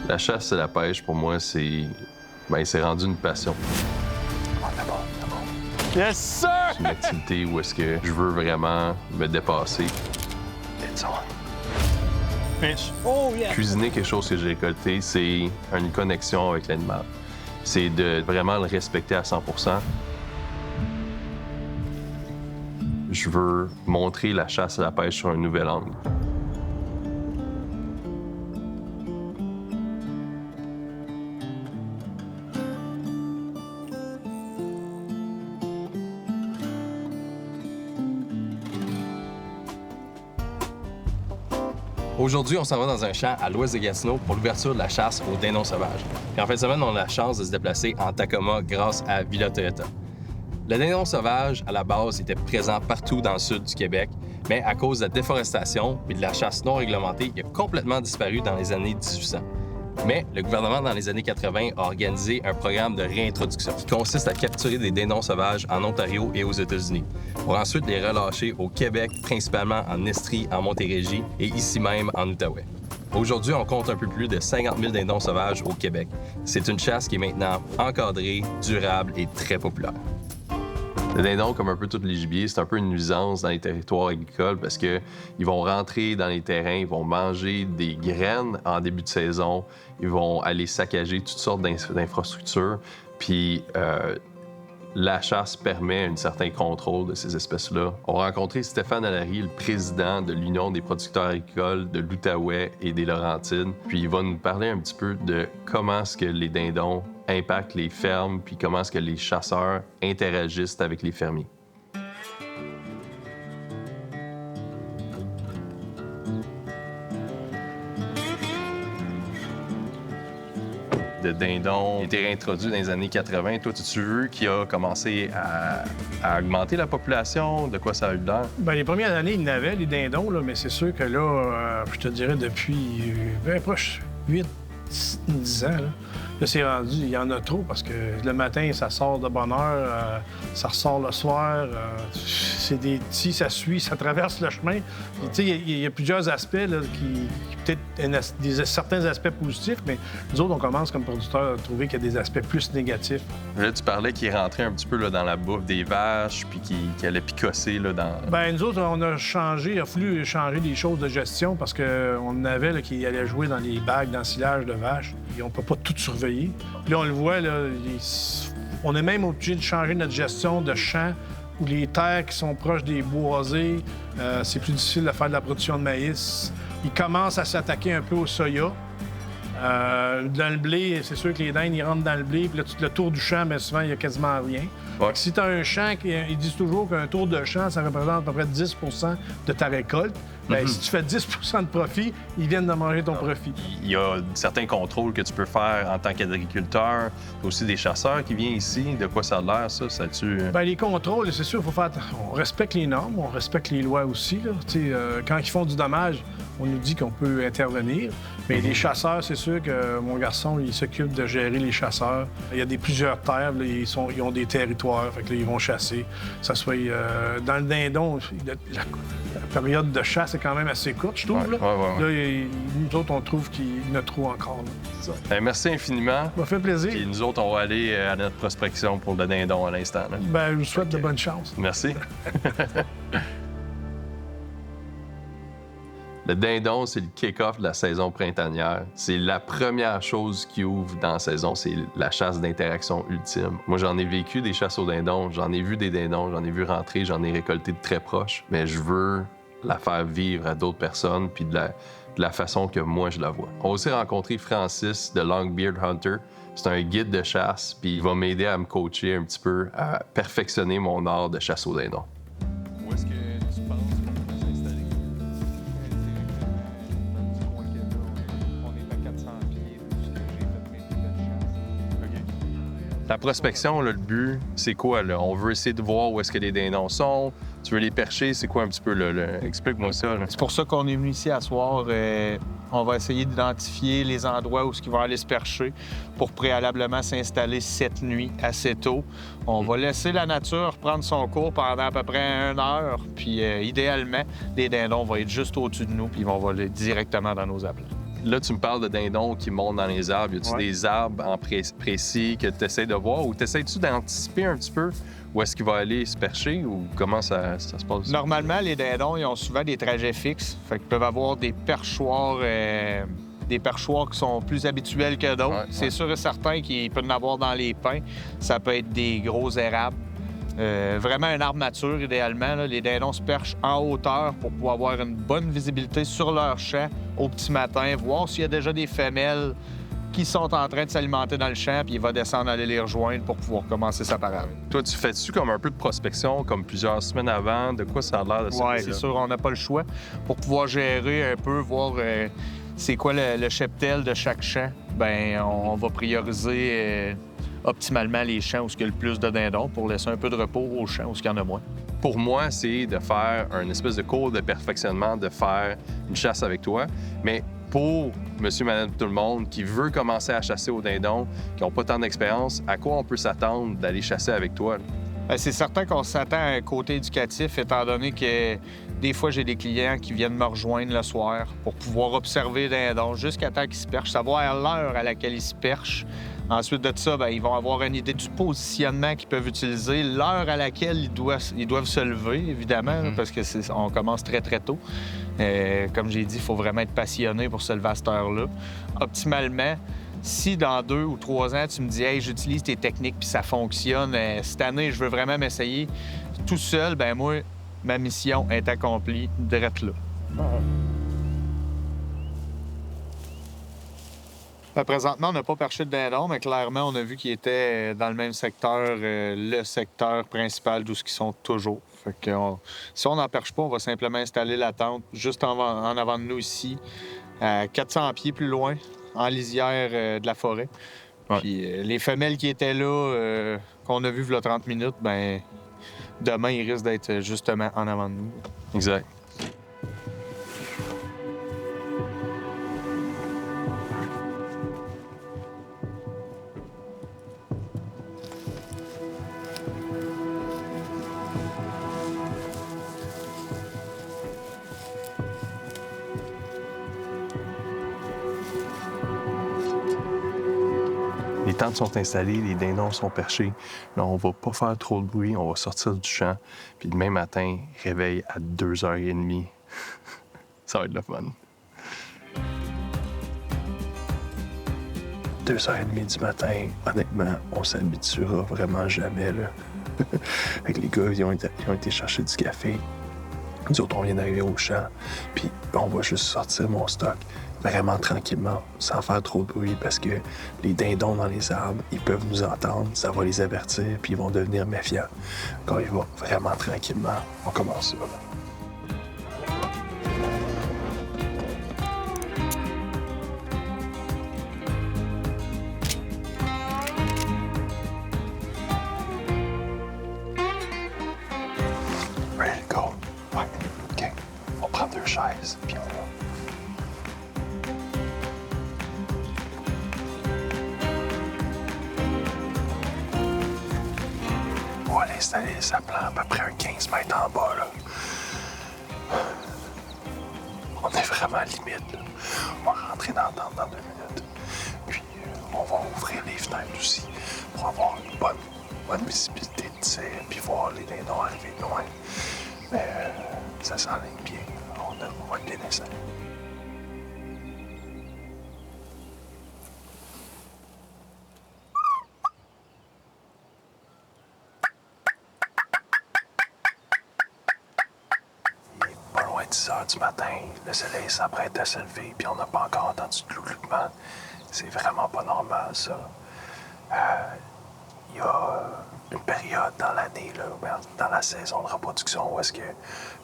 La chasse et la pêche, pour moi, c'est rendu une passion. C'est bon. Yes, sir! C'est une activité où est-ce que je veux vraiment me dépasser. It's on. Fish. Oh, yeah! Cuisiner quelque chose que j'ai récolté, c'est une connexion avec l'animal. C'est de vraiment le respecter à 100 %. Je veux montrer la chasse et la pêche sur un nouvel angle. Aujourd'hui, on s'en va dans un champ à l'ouest de Gatineau pour l'ouverture de la chasse aux dindons sauvages. Et en fin de semaine, on a la chance de se déplacer en Tacoma grâce à Villa Toyota. Le dindon sauvage, à la base, était présent partout dans le sud du Québec, mais à cause de la déforestation et de la chasse non réglementée, il a complètement disparu dans les années 1800. Mais le gouvernement, dans les années 80, a organisé un programme de réintroduction qui consiste à capturer des dindons sauvages en Ontario et aux États-Unis, pour ensuite les relâcher au Québec, principalement en Estrie, en Montérégie et ici même en Outaouais. Aujourd'hui, on compte un peu plus de 50 000 dindons sauvages au Québec. C'est une chasse qui est maintenant encadrée, durable et très populaire. Le dindon, comme un peu tous les gibiers, c'est un peu une nuisance dans les territoires agricoles parce qu'ils vont rentrer dans les terrains, ils vont manger des graines en début de saison, ils vont aller saccager toutes sortes d'infrastructures. Puis la chasse permet un certain contrôle de ces espèces-là. On a rencontré Stéphane Allary, le président de l'Union des producteurs agricoles de l'Outaouais et des Laurentides. Puis il va nous parler un petit peu de comment est-ce que les dindons impactent les fermes, puis comment est-ce que les chasseurs interagissent avec les fermiers. Le dindon a été réintroduit dans les années 80. Toi, as-tu vu qu'il a commencé à augmenter la population? De quoi ça a eu l'air? Bien, les premières années, il y en avait, les dindons, là, mais c'est sûr que là, je te dirais depuis bien proche, 8-10 ans, là, c'est rendu, il y en a trop parce que le matin, ça sort de bonne heure, ça ressort le soir. C'est des petits, ça suit, ça traverse le chemin. Tu sais, il y a plusieurs aspects là, qui peut-être certains aspects positifs, mais nous autres, on commence comme producteurs à trouver qu'il y a des aspects plus négatifs. Là, tu parlais qu'il est rentré un petit peu là, dans la bouffe des vaches, puis qu'il allait picosser là, dans... Bien, nous autres, on a changé, il a fallu changer des choses de gestion parce qu'on avait là, qui allaient jouer dans les bacs d'ensilage de vaches. Et on peut pas tout surveiller. Puis là, on le voit, là, on est même obligé de changer notre gestion de champs où les terres qui sont proches des boisés, c'est plus difficile de faire de la production de maïs. Ils commencent à s'attaquer un peu au soya. Dans le blé, c'est sûr que les dindes, ils rentrent dans le blé, puis là, tout le tour du champ, bien souvent, il n'y a quasiment rien. Ouais. Si tu as un champ, ils disent toujours qu'un tour de champ, ça représente à peu près 10 de ta récolte. Bien, si tu fais 10 de profit, ils viennent de manger ton profit. Il y a certains contrôles que tu peux faire en tant qu'agriculteur. Il y a aussi des chasseurs qui viennent ici. De quoi ça a l'air, ça? Bien, les contrôles, c'est sûr, il faut faire... On respecte les normes, on respecte les lois aussi. Là. Quand ils font du dommage, on nous dit qu'on peut intervenir. Mais les chasseurs, c'est sûr que mon garçon, il s'occupe de gérer les chasseurs. Il y a plusieurs terres, là, ils ont des territoires, fait que là, ils vont chasser. Que ça soit dans le dindon, la période de chasse est quand même assez courte, je trouve. Ouais. Là, nous autres, on trouve qu'il y en a trop encore. Là. Merci infiniment. Ça m'a fait plaisir. Et nous autres, on va aller à notre prospection pour le dindon à l'instant. Là. Bien, je vous souhaite de bonnes chances. Merci. Le dindon, c'est le kick-off de la saison printanière. C'est la première chose qui ouvre dans la saison, c'est la chasse d'interaction ultime. Moi, j'en ai vécu des chasses aux dindons, j'en ai vu des dindons, j'en ai vu rentrer, j'en ai récolté de très proche, mais je veux la faire vivre à d'autres personnes, puis de la façon que moi, je la vois. On a aussi rencontré Francis de Longbeard Hunter. C'est un guide de chasse, puis il va m'aider à me coacher un petit peu, à perfectionner mon art de chasse aux dindons. Où est-ce que tu penses qu'on peut s'installer? On est à 400 pieds de ce que j'ai fait mes plus belles chasses. OK. La prospection, là, le but, c'est quoi? Là? On veut essayer de voir où est-ce que les dindons sont. Tu veux les percher, c'est quoi un petit peu? Explique-moi ça. Là. C'est pour ça qu'on est venu ici à soir. On va essayer d'identifier les endroits où ils vont aller se percher pour préalablement s'installer cette nuit assez tôt. On va laisser la nature prendre son cours pendant à peu près 1 heure. Puis idéalement, les dindons vont être juste au-dessus de nous puis ils vont voler directement dans nos appels. Là, tu me parles de dindons qui montent dans les arbres. Y a-tu Ouais. des arbres en précis que tu essaies de voir ou t'essaies-tu d'anticiper un petit peu où est-ce qu'il va aller se percher ou comment ça se passe? Normalement, les dindons, ils ont souvent des trajets fixes. Fait qu'ils peuvent avoir des perchoirs qui sont plus habituels que d'autres. Ouais, C'est sûr et certain qu'il peut y en avoir dans les pins. Ça peut être des gros érables. Vraiment un arbre mature, idéalement. Là. Les dindons se perchent en hauteur pour pouvoir avoir une bonne visibilité sur leur champ au petit matin, voir s'il y a déjà des femelles qui sont en train de s'alimenter dans le champ, puis il va descendre aller les rejoindre pour pouvoir commencer sa parade. Toi, tu fais-tu comme un peu de prospection, comme plusieurs semaines avant? De quoi ça a l'air de ça? Oui, c'est sûr, on n'a pas le choix. Pour pouvoir gérer un peu, voir c'est quoi le cheptel de chaque champ, bien, on va prioriser optimalement les champs où il y a le plus de dindons pour laisser un peu de repos aux champs où il y en a moins. Pour moi, c'est de faire un espèce de cours de perfectionnement, de faire une chasse avec toi. Mais pour monsieur, madame, tout le monde qui veut commencer à chasser au dindon, qui n'ont pas tant d'expérience, à quoi on peut s'attendre d'aller chasser avec toi? Là? Bien, c'est certain qu'on s'attend à un côté éducatif, étant donné que des fois, j'ai des clients qui viennent me rejoindre le soir pour pouvoir observer les dindons jusqu'à temps qu'ils se perchent, savoir l'heure à laquelle ils se perchent. Ensuite de ça, bien, ils vont avoir une idée du positionnement qu'ils peuvent utiliser, l'heure à laquelle ils doivent se lever, évidemment, là, parce qu'on commence très, très tôt. Comme j'ai dit, il faut vraiment être passionné pour se lever à cette heure-là. Optimalement, si dans 2 ou 3 ans, tu me dis « Hey, j'utilise tes techniques puis ça fonctionne, cette année, je veux vraiment m'essayer tout seul », ben moi, ma mission est accomplie direct là. Ben, présentement, on n'a pas perché de dindon, mais clairement, on a vu qu'il était dans le même secteur, le secteur principal d'où ils sont toujours. Fait que si on n'en perche pas, on va simplement installer la tente juste en avant de nous ici, à 400 pieds plus loin, en lisière de la forêt. Ouais. Puis les femelles qui étaient là, qu'on a vues il y a 30 minutes, ben demain, ils risquent d'être justement en avant de nous. Exact. Les tentes sont installées, les dindons sont perchés. Là, on va pas faire trop de bruit, on va sortir du champ. Puis demain matin, réveil à 2h30. Ça va être le fun. 2h30 du matin, honnêtement, on s'habituera vraiment jamais, là. Avec les gars, ils ont été chercher du café. Nous autres, on vient d'arriver au champ. Puis on va juste sortir mon stock vraiment tranquillement, sans faire trop de bruit, parce que les dindons dans les arbres, ils peuvent nous entendre, ça va les avertir, puis ils vont devenir méfiants. Quand il va vraiment tranquillement, on commence ça. Ready to go? Ouais. OK. On prend 2 chaises, puis on va. On va l'installer, ça prend à peu près un 15 mètres en bas, là. On est vraiment à limite, là. On va rentrer dans la tente dans 2 minutes. Puis, on va ouvrir les fenêtres aussi pour avoir une bonne visibilité de tir, puis voir les dindons arriver de loin. Mais ça s'enligne bien. On va être bien installé. Il est pas loin de 10 heures du matin. Le soleil s'apprête à se lever, puis on n'a pas encore entendu de glougloutement. C'est vraiment pas normal, ça. Il y a une période dans l'année, là, dans la saison de reproduction, où est-ce que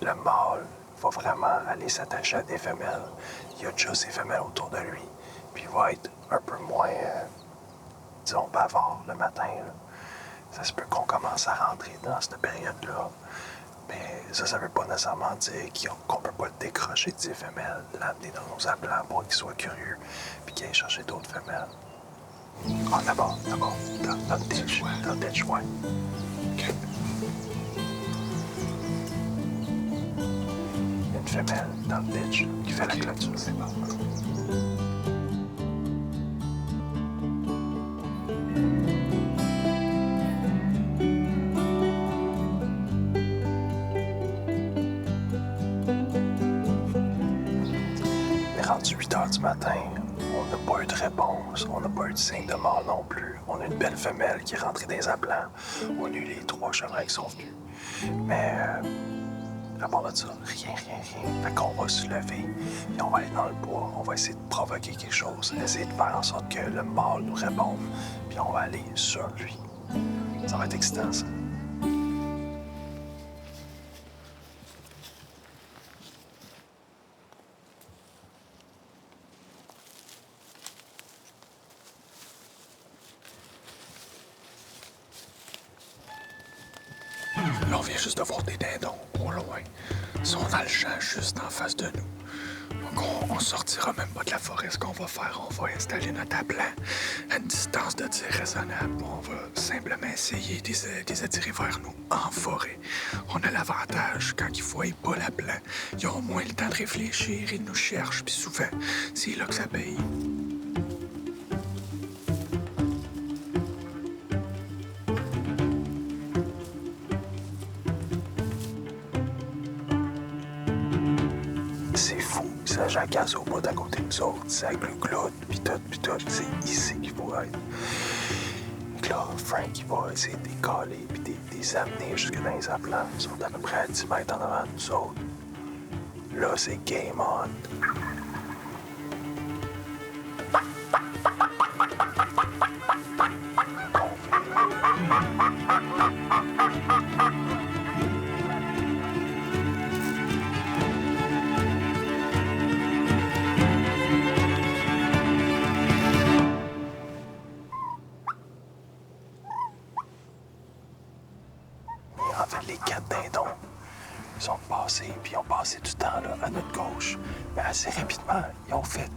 le mâle va vraiment aller s'attacher à des femelles. Il y a déjà ces femelles autour de lui, puis il va être un peu moins, disons, bavard le matin, là. Ça se peut qu'on commence à rentrer dans cette période-là. Mais ça veut pas nécessairement dire qu'on peut pas le décrocher de ces femelles, l'amener dans nos aplats pour qu'il soit curieux, puis qu'il aille chercher d'autres femelles. Ah, d'abord, dans le ditch, ouais. OK. Il y a une femelle dans le ditch qui fait la clôture. C'est bon. rendu 8 h du matin. On n'a pas eu de réponse. On n'a pas eu de signe de mort non plus. On a une belle femelle qui est rentrée dans les aplats. On a eu les 3 chevreuils qui sont venus. Mais, à part de ça, rien. Fait qu'on va se lever, puis on va aller dans le bois. On va essayer de provoquer quelque chose. Essayer de faire en sorte que le mâle nous réponde. Puis on va aller sur lui. Ça va être excitant, ça. Là, on vient juste de voir des dindons au loin. Ils sont dans le champ juste en face de nous. Donc, on sortira même pas de la forêt. Ce qu'on va faire, on va installer notre appelant à une distance de tir raisonnable. On va simplement essayer de les attirer vers nous en forêt. On a l'avantage, quand ils voient pas l'appelant, ils ont moins le temps de réfléchir, ils nous cherchent, puis souvent, c'est là que ça paye. C'est fou, ça jacasse au bout d'à côté de nous autres. Ça gloutte, pis tout. C'est ici qu'il faut être. Donc là, Frank, il va essayer de les caler pis de les amener jusque dans les aplats. Ils sont à peu près à 10 mètres en avant de nous autres. Là, c'est game on. En fait, les 4 dindons, ils sont passés, puis ils ont passé du temps là, à notre gauche. Mais assez rapidement, ils ont fait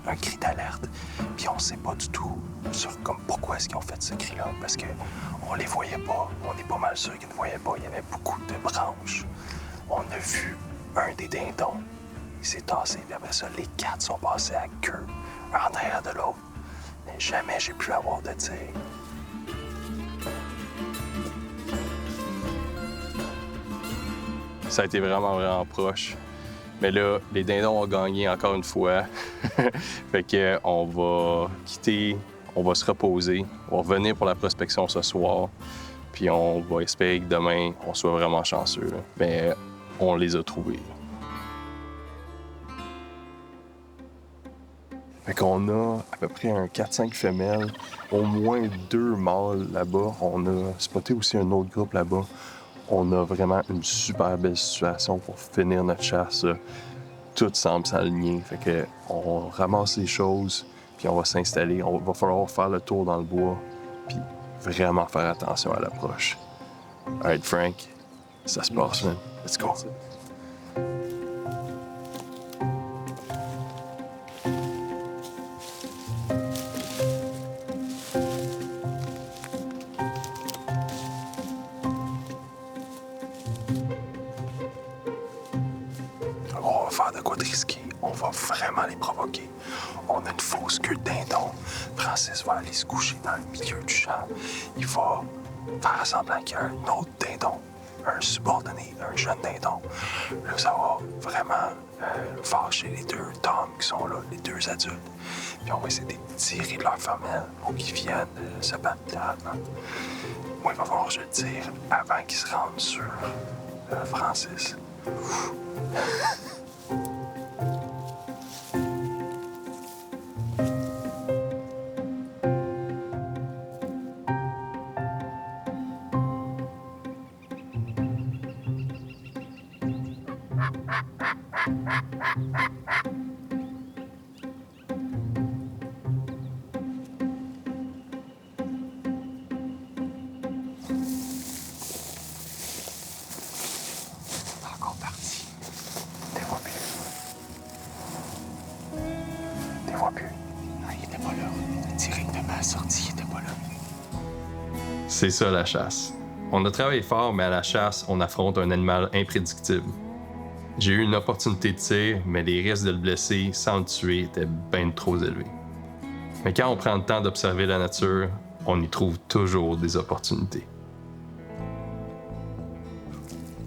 un cri d'alerte, puis on sait pas du tout sur comme pourquoi est-ce qu'ils ont fait ce cri-là, parce que on les voyait pas. On est pas mal sûr qu'ils ne voyaient pas. Il y avait beaucoup de branches. On a vu un des dindons, il s'est tassé, puis après ça, les 4 sont passés à queue, un en derrière de l'autre. Mais jamais j'ai pu avoir de tir. Ça a été vraiment proche. Mais là, les dindons ont gagné encore une fois. Fait que on va quitter, on va se reposer, on va revenir pour la prospection ce soir. Puis on va espérer que demain, on soit vraiment chanceux. Là. Mais on les a trouvés. Fait qu'on a à peu près un 4-5 femelles, au moins 2 mâles là-bas. On a spoté aussi un autre groupe là-bas. On a vraiment une super belle situation pour finir notre chasse. Tout semble s'aligner. Fait que on ramasse les choses, puis on va s'installer. On va falloir faire le tour dans le bois, puis vraiment faire attention à l'approche. All right, Frank, ça se passe, man. Let's go. On va faire de quoi de risqué. On va vraiment les provoquer. On a une fausse queue de dindon. Francis va aller se coucher dans le milieu du champ. Il va faire semblant qu'il y a un autre dindon, un subordonné, un jeune dindon. Là, ça va vraiment fâcher les 2 tomes qui sont là, les 2 adultes. Puis on va essayer de tirer de leur femelle pour qu'ils viennent se battre littéralement. Moi, il va falloir que je le tire avant qu'ils se rendent sur Francis. Encore parti. T'es vois plus. T'es vois plus. Non, il était pas là. Directement sorti, il était pas là. C'est ça la chasse. On a travaillé fort, mais à la chasse, on affronte un animal imprédictible. J'ai eu une opportunité de tir, mais les risques de le blesser sans le tuer étaient bien trop élevés. Mais quand on prend le temps d'observer la nature, on y trouve toujours des opportunités.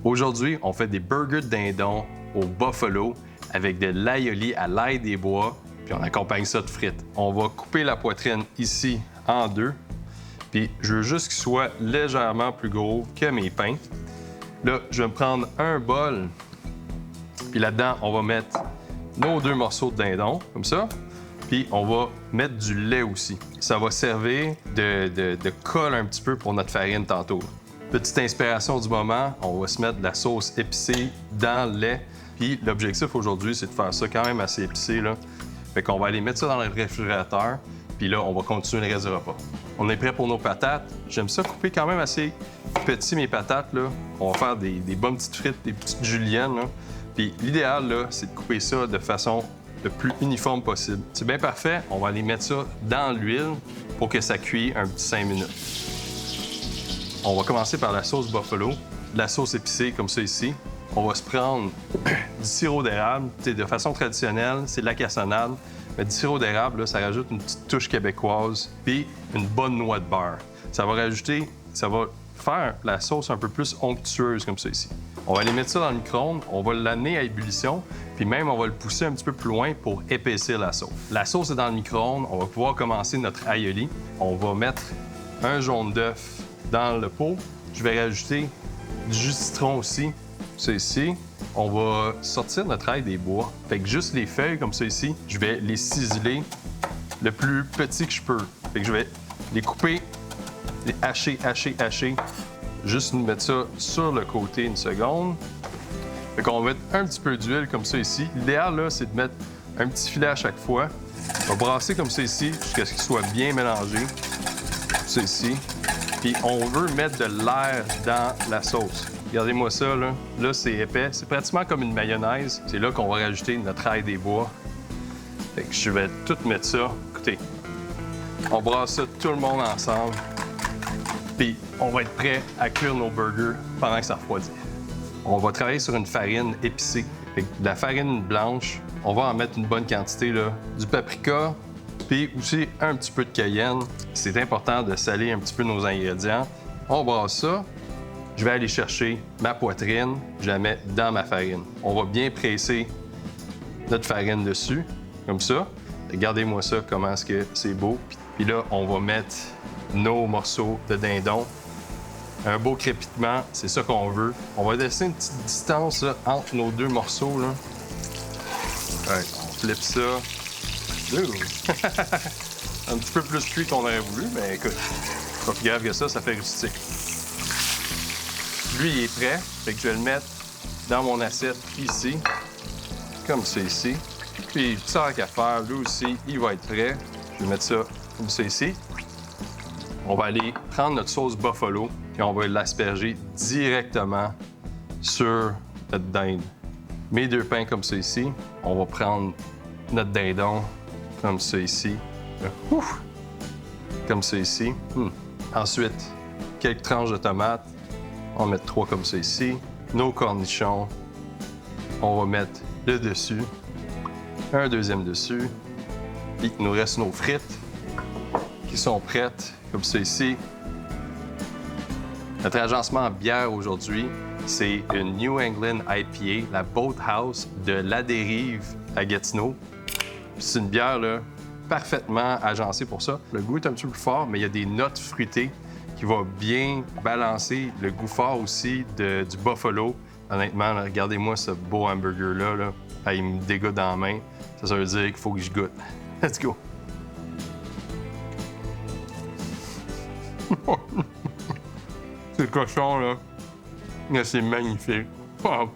Aujourd'hui, on fait des burgers de dindon au buffalo avec de l'aioli à l'ail des bois, puis on accompagne ça de frites. On va couper la poitrine ici en deux, puis je veux juste qu'il soit légèrement plus gros que mes pains. Là, je vais me prendre un bol, puis là-dedans, on va mettre nos 2 morceaux de dindon, comme ça. Puis on va mettre du lait aussi. Ça va servir de colle un petit peu pour notre farine tantôt. Petite inspiration du moment, on va se mettre de la sauce épicée dans le lait. Puis l'objectif aujourd'hui, c'est de faire ça quand même assez épicé, là. Fait qu'on va aller mettre ça dans le réfrigérateur, puis là, on va continuer le reste du repas. On est prêt pour nos patates. J'aime ça couper quand même assez petit, mes patates, là. On va faire des bonnes petites frites, des petites juliennes, là. Puis l'idéal, là, c'est de couper ça de façon le plus uniforme possible. C'est bien parfait. On va aller mettre ça dans l'huile pour que ça cuise un petit 5 minutes. On va commencer par la sauce buffalo, la sauce épicée comme ça ici. On va se prendre du sirop d'érable. De façon traditionnelle, c'est de la cassonade. Mais du sirop d'érable, là, ça rajoute une petite touche québécoise puis une bonne noix de beurre. Ça va faire la sauce un peu plus onctueuse comme ça ici. On va aller mettre ça dans le micro-ondes, on va l'amener à ébullition, puis même on va le pousser un petit peu plus loin pour épaissir la sauce. La sauce est dans le micro-ondes, on va pouvoir commencer notre aioli. On va mettre un jaune d'œuf dans le pot. Je vais rajouter du jus de citron aussi, ça ici. On va sortir notre ail des bois. Fait que juste les feuilles comme ça ici, je vais les ciseler le plus petit que je peux. Fait que je vais les couper, les hacher. Juste nous mettre ça sur le côté une seconde. Fait qu'on va mettre un petit peu d'huile comme ça ici. L'idéal, là, c'est de mettre un petit filet à chaque fois. On va brasser comme ça ici jusqu'à ce qu'il soit bien mélangé. Ça ici. Puis on veut mettre de l'air dans la sauce. Regardez-moi ça, là. Là, c'est épais. C'est pratiquement comme une mayonnaise. C'est là qu'on va rajouter notre ail des bois. Fait que je vais tout mettre ça. Écoutez, on brasse ça tout le monde ensemble. Puis on va être prêt à cuire nos burgers pendant que ça refroidit. On va travailler sur une farine épicée. Fait que de la farine blanche, on va en mettre une bonne quantité, là, du paprika, puis aussi un petit peu de cayenne. C'est important de saler un petit peu nos ingrédients. On brasse ça. Je vais aller chercher ma poitrine, je la mets dans ma farine. On va bien presser notre farine dessus, comme ça. Regardez-moi ça, comment est-ce que c'est beau. Puis là, on va mettre nos morceaux de dindon. Un beau crépitement, c'est ça qu'on veut. On va laisser une petite distance là, entre nos 2 morceaux. Là. Ouais, on flippe ça. Un petit peu plus cuit qu'on aurait voulu, mais écoute, pas plus grave que ça fait rustique. Lui, il est prêt, fait que je vais le mettre dans mon assiette ici, comme ça ici. Puis, ça qu'à faire, lui aussi, il va être prêt. Je vais mettre ça comme ça ici. On va aller prendre notre sauce buffalo et on va l'asperger directement sur notre dinde. Mes 2 pains comme ça ici. On va prendre notre dindon comme ça ici. Ouf! Comme ça ici. Ensuite, quelques tranches de tomates. On va mettre 3 comme ça ici. Nos cornichons. On va mettre le dessus. Un deuxième dessus. Puis il nous reste nos frites qui sont prêtes, comme ça ici. Notre agencement en bière aujourd'hui, c'est une New England IPA, la Boathouse de La Dérive à Gatineau. C'est une bière là, parfaitement agencée pour ça. Le goût est un petit peu plus fort, mais il y a des notes fruitées qui vont bien balancer le goût fort aussi du buffalo. Honnêtement, là, regardez-moi ce beau hamburger-là. Là. Ah, il me dégoûte dans la main. Ça veut dire qu'il faut que je goûte. Let's go! C'est cochon, là. C'est magnifique. Wow.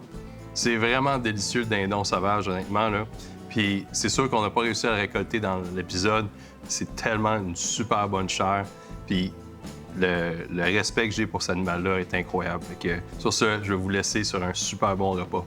C'est vraiment délicieux, le dindon sauvage, honnêtement, là. Puis c'est sûr qu'on n'a pas réussi à le récolter dans l'épisode. C'est tellement une super bonne chair. Puis le respect que j'ai pour cet animal-là est incroyable. Fait que, sur ce, je vais vous laisser sur un super bon repas.